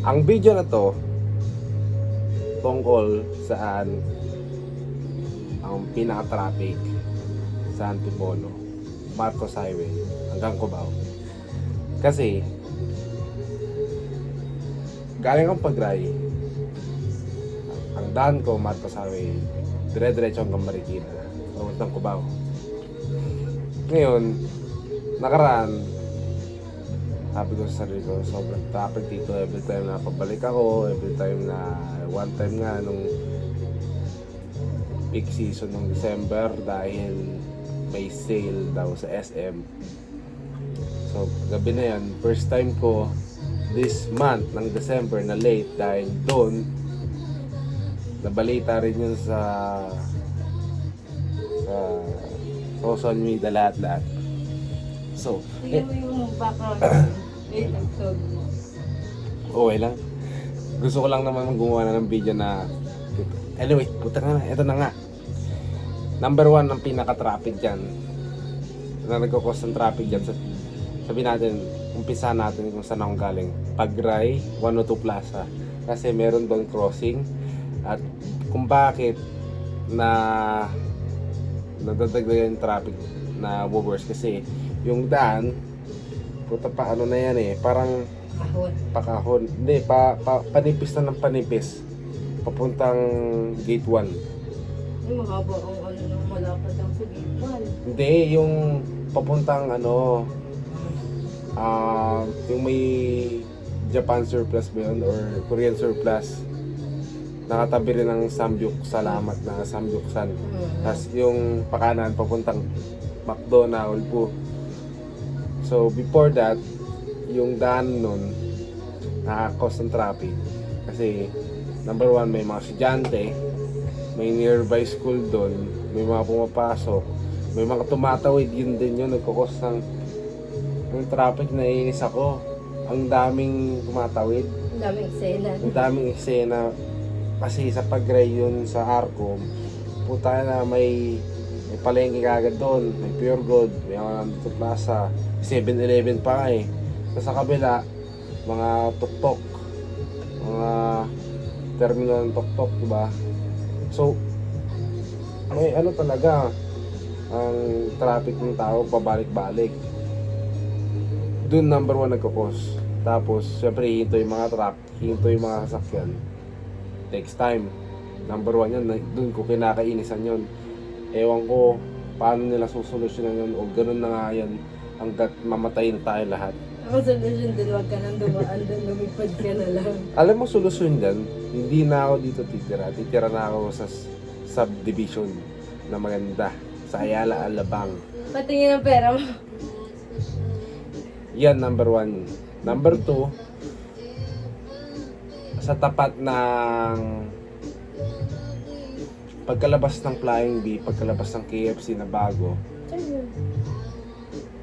Ang video na to tungkol saan ang pinaka-traffic sa Antipolo, Marcos Highway hanggang Cubao. Kasi galing akong Pagray, ang daan ko Marcos Highway, dire-diretso hanggang Marikina, papuntang Cubao. Ngayon, nakaraan, sabi ko sa sarili ko, sobrang traffic dito every time na pabalik ako, every time na one time nga nung peak season ng December dahil may sale daw sa SM. So, gabi na yan, first time ko this month ng December na late dahil doon nabalita rin yun sa social media lahat-lahat. So, Tingnan mo yung background. Nagtog. okay lang. Gusto ko lang naman gumawa na ng video na anyway, puta nga na, ito na nga. Number 1 ang pinaka-traffic dyan na nagkakos ng traffic dyan. Sabi natin, umpisa natin kung saan akong galing. Pagray, 102 Plaza. Kasi meron doon crossing. At kung bakit na nadadagdagan yung traffic na worse kasi yung daan, puta pa ano na yan parang Kahon. pakahon. Hindi, panipis na ng panipis. Papuntang gate 1. Ay, mahaba ang ano nang malapad ang sa gitman. Hindi, yung papuntang yung may Japan surplus ba yun or Korean surplus. Nakatabi rin ng Samgyup Salamat na Samgyupsan. Tapos yung pakanan papuntang McDo na Ulpo. So before that, yung daan nun nakakos ng traffic. Kasi number 1, may mga estudyante, may nearby school doon, may mga pumapasok, may mga tumatawid, yun din yun, nagkakos ng traffic. Naiinis ako. Ang daming tumatawid. Ang daming eksena. Ang daming eksena. Kasi sa Pagray yun sa Arcom, puta na may palengke kagad doon, may Pure Gold, may Nandito Plaza, 7-Eleven pa Tapos sa kabila, mga tuk-tuk, mga terminal ng tuk-tuk, diba? So, may ano talaga, ang traffic ng tao pabalik-balik. Doon number 1 nagkakos. Tapos, syempre, hinto yung mga truck, hinto yung mga sasakyan. Takes time. Number 1 yan, doon ko kinakainisan yun. Ewan ko paano nila susolusyonan yun o ganun na nga yan hanggat mamatay na tayo lahat. Ang solusyon din, huwag ka nang dumaan doon, lumipad ka na lang. Alam mo solusyon dyan, hindi na ako dito titira. Titira na ako sa subdivision na maganda sa Ayala Alabang. Patingin ang pera mo. Yan, number 1. Number 2, sa tapat ng pagkalabas ng Flying Bee, pagkalabas ng KFC na bago,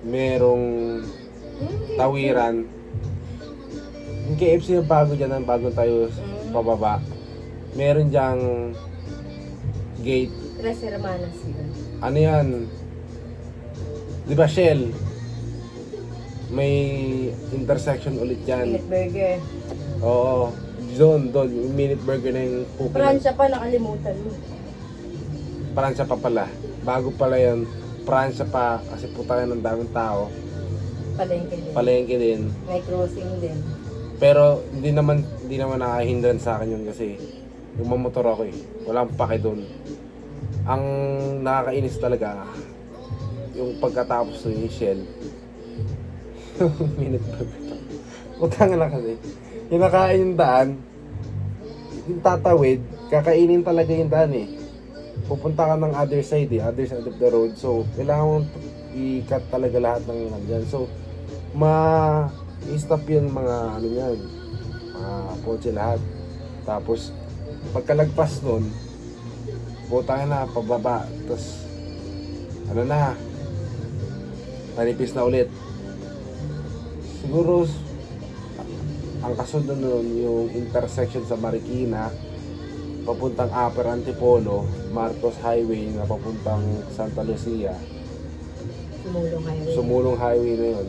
merong tawiran. Yung KFC na bago dyan, ang bago tayo pababa, meron dyang gate. Tres Hermanas yun. Ano yan? Di ba Shell? May intersection ulit yan. Minute Burger. Oo. Doon, yung Minute Burger na yung pupi. Pransya pa, nakalimutan mo. Pransya pa pala. Bago pala yan. Pransya pa kasi putayan ng daming tao. Palengke din. Palengke din. May crossing din. Pero hindi naman nakahindran sa akin yun kasi yung mamotor ako Walang pake doon. Ang nakakainis talaga yung pagkatapos ng Shell. Minute Burger. Utang na kasi. Kinakain yung daan, yung tatawid, kakainin talaga yung daan Pupunta ka ng other side other side of the road. So, kailangan mong i-cut talaga lahat ng nandyan. So, ma-stop yun mga yan, mga kotse lahat. Tapos, pagkalagpas nun, puta na, pababa. Tapos, panipis na ulit. Siguro, ang kasunod nun, yung intersection sa Marikina, papuntang Upper Antipolo, Marcos Highway na papuntang Santa Lucia. Sumulong highway. Sumulong highway na yun.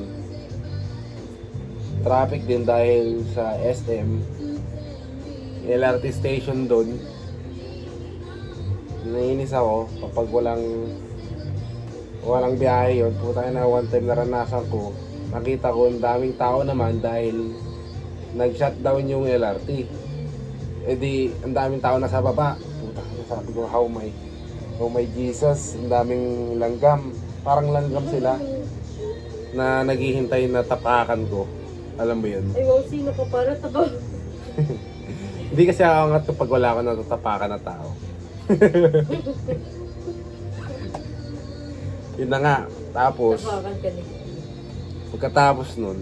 traffic din dahil sa SM. LRT station doon. Nainis ako kapag walang biyahe yun. Puta na, one time naranasan ko. Nakita ko ang daming tao naman dahil nag-shutdown yung LRT. Eh di, ang daming tao nasa baba. Puta, sabi ko, how my Jesus, ang daming langgam. Parang langgam sila na naghihintay na tapakan ko. Alam mo yun? Ay, wow, sino ka para taba? Hindi kasi ako angat kapag wala ako natatapakan na tao. Yun na nga. Tapos, Tapakan ka nila. pagkatapos nun,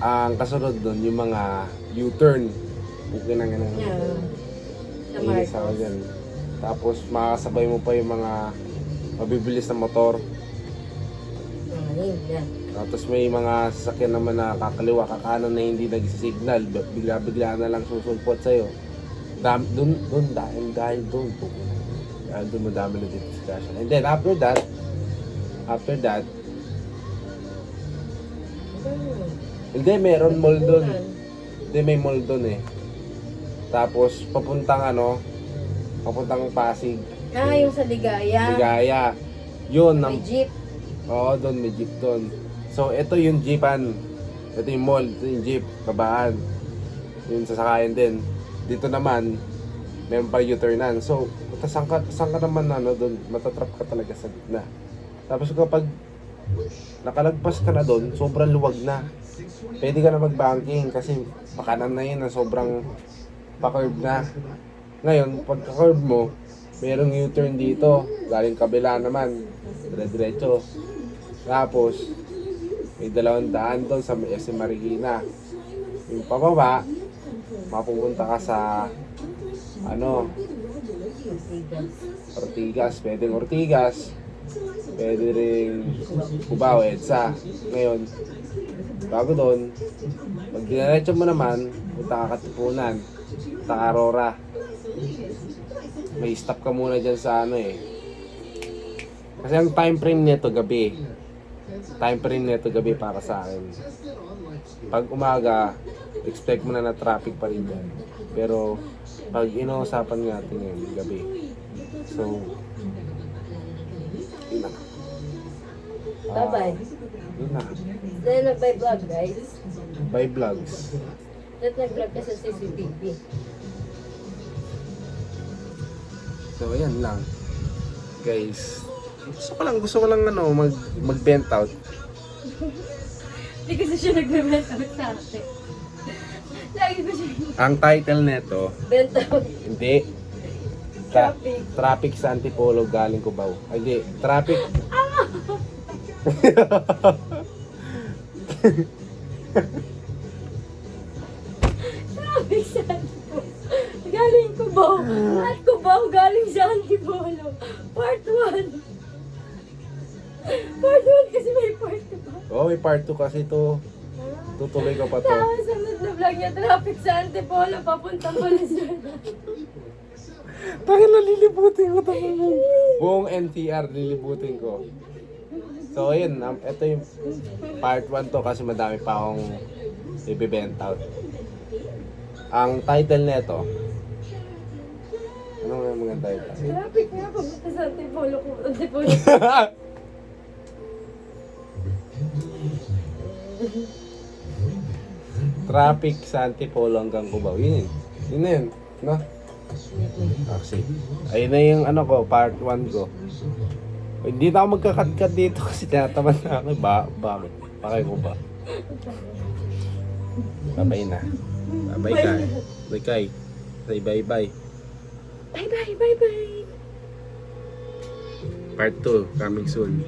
ang kasunod nun, yung mga U-turn. Bukin na nga nang Yeah. inis ako dyan. Tapos, makakasabay mo pa yung mga mabibilis na motor. Yeah. Tapos may mga sasakyan naman na kakaliwa, kakanan na hindi nag-signal. Bigla-bigla na lang susulpot sa'yo. Dahil doon madami na discussion. And then after that, hindi, meron mall doon. Hindi, may mall doon eh. Tapos papuntang Pasig. Ah, yung sa Ligaya. Ligaya. Yun, May jeep. oo, doon may jeep doon. So ito yung jeepan. Ito yung mall, ito yung jeep, babaan. Yung sasakayan din. Dito naman, meron pa U-turnan. So, saan ka naman doon, matatrap ka talaga sa gitna. Tapos kapag nakalagpas ka na doon, sobrang luwag na. Pwede ka na mag-banking kasi pakanan na yun na sobrang pa-curve na. Ngayon, pagka-curve mo, merong U-turn dito, galing kabila naman, dire-diretso. Tapos, may 200 doon sa SM Marikina. Yung pababa, mapupunta ka sa Ortigas, pwedeng Ortigas, pwede rin Cubao, EDSA. Ngayon, bago doon, pag dinaretso mo naman, punta ka Katipunan, punta ka Aurora. May stop ka muna dyan sa kasi ang time frame nito gabi. Para sa akin. Pag umaga, expect mo na traffic pa rin dyan. Pero, pag inuusapan natin ngayon, gabi. So, yun na. Bye-bye. Yun na. Then, nag-bye vlog, guys. Bye vlogs. Then, nag-vlog ka sa CCTV. So, ayan lang. Guys, gusto ko lang mag-vent out. Hindi kasi siya nag-vent out sa akin. Lagi ko siya Ang title nito, vent out. hindi. Traffic sa Antipolo galing Cubao. Ay, hindi. Traffic. Traffic sa Antipolo. Galing Cubao. At Cubao galing sa Antipolo. Part 1. Part 1 kasi may part 2 pa. Oh, may part 2 kasi to. Tutuloy ko pa to. Tapos sunod na vlog niya, traffic sa Antipolo, papuntang Valenzuela. Bakit nalilibutin ko ito? Buong NCR nililibutin ko. So, ayun. Ito yung part 1 to kasi madami pa akong i-bent out. Ang title nito, ano nga mga title? Traffic nga, papunta sa Antipolo. Antipolo. Traffic sa Antipolo hanggang Cubao. Yun na yun. No? Actually, ayun na yung part 1 ko. Hindi na ako magkakat-kat dito kasi tinatamad na ako. Bakit? Pakay ko ba? Bye-bye na. Bye-bye Kai. Bye Kai. Say bye-bye. Bye-bye, bye-bye. Part 2 coming soon.